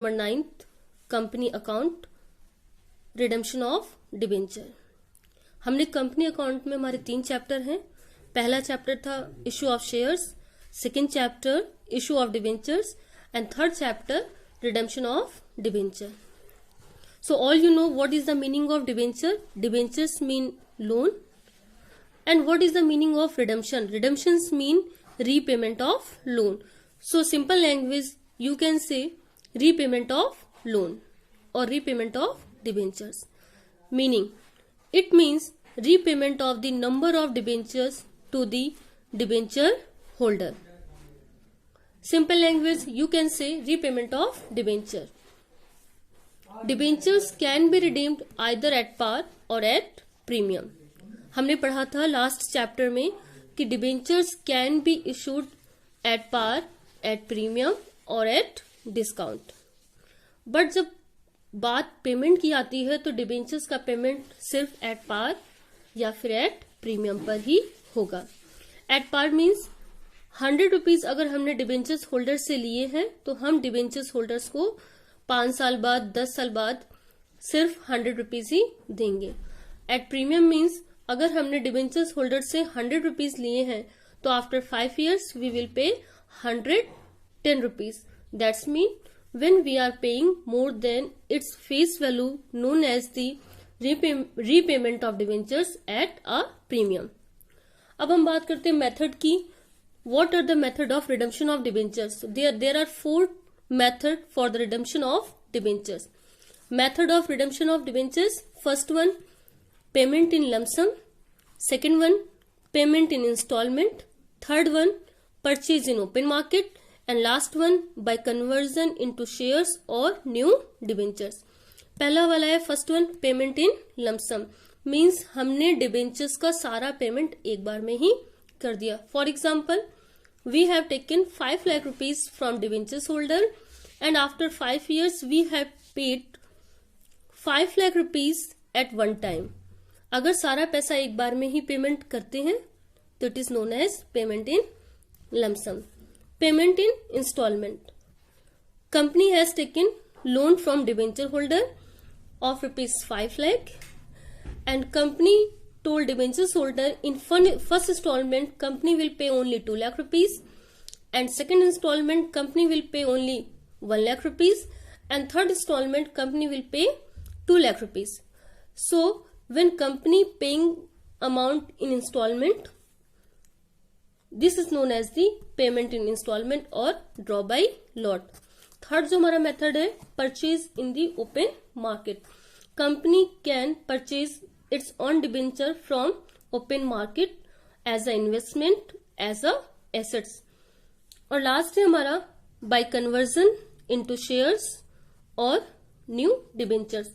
Number 9 company account redemption of debenture. हमने company account में हमारे 3 चैप्टर हैं। पहला चैप्टर था issue of shares, second chapter issue of debentures and third chapter redemption of debenture. So all you know what is the meaning of debenture? Debentures mean loan. And what is the meaning of redemption? Redemptions mean repayment of loan. So simple language you can say repayment of loan or repayment of debentures. Meaning it means repayment of the number of debentures to the debenture holder. Simple language you can say repayment of debenture. Debentures can be redeemed either at par or at premium. हमने पढ़ा था last chapter में कि debentures can be issued at par, at premium और at discount. But जब बात payment की आती है तो डिबेंचर्स का पेमेंट सिर्फ एट पार या फिर एट प्रीमियम पर ही होगा। एट पार मीन्स 100 रुपीज अगर हमने डिबेंचर्स होल्डर से लिए हैं तो हम डिबेंचर्स होल्डर्स को 5 साल बाद 10 साल बाद सिर्फ 100 रुपीज ही देंगे। एट प्रीमियम मीन्स अगर हमने डिबेंचर्स होल्डर से 100 रुपीज लिए हैं तो after 5 years we will pay 110 rupees. That's mean when we are paying more than its face value known as the repayment of debentures at a premium. अब हम बात करते हैं मेथड की। What are the method of redemption of debentures? There are 4 method for the redemption of debentures. Method of redemption of debentures: first one, payment in lump sum; second one, payment in installment; third one, purchase in open market; and last one, by conversion into shares or new debentures. पहला वाला है first one, payment in lump sum. मीन्स हमने डिबेंचर्स का सारा payment एक बार में ही कर दिया। For example, we have taken 5 lakh rupees from debentures holder and after 5 years we have paid 5 lakh rupees at one time. अगर सारा पैसा एक बार में ही पेमेंट करते हैं तो it is known as payment in lump sum. Payment in installment. Company has taken loan from debenture holder of rupees 5 lakh and company told debentures holder in first installment company will pay only 2 lakh rupees and second installment company will pay only 1 lakh rupees and third installment company will pay 2 lakh rupees. So when company paying amount in installment, this is known as the payment in installment or draw by lot. Third जो हमारा method है, purchase in the open market. Company can purchase its own debenture from open market as a investment, as a assets. और last है हमारा by conversion into shares और new debentures.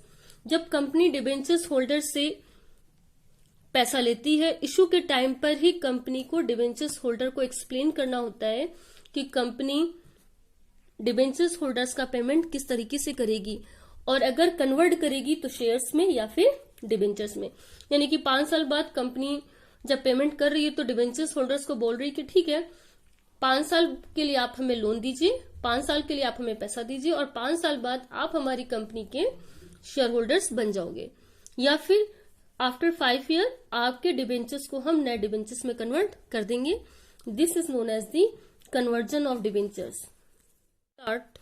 जब company debentures holder से पैसा लेती है, इशू के टाइम पर ही कंपनी को डिबेंचर्स होल्डर को एक्सप्लेन करना होता है कि कंपनी डिबेंचर्स होल्डर्स का पेमेंट किस तरीके से करेगी और अगर कन्वर्ट करेगी तो शेयर्स में या फिर डिबेंचर्स में। यानी कि 5 साल बाद कंपनी जब पेमेंट कर रही है तो डिबेंचर्स होल्डर्स को बोल रही है कि ठीक है, 5 साल के लिए आप हमें लोन दीजिए, 5 साल के लिए आप हमें पैसा दीजिए और 5 साल बाद आप हमारी कंपनी के शेयर होल्डर्स बन जाओगे, या फिर आफ्टर 5 year आपके डिबेंचर्स को हम नए डिबेंचर्स में कन्वर्ट कर देंगे। This is known as the conversion of debentures. Start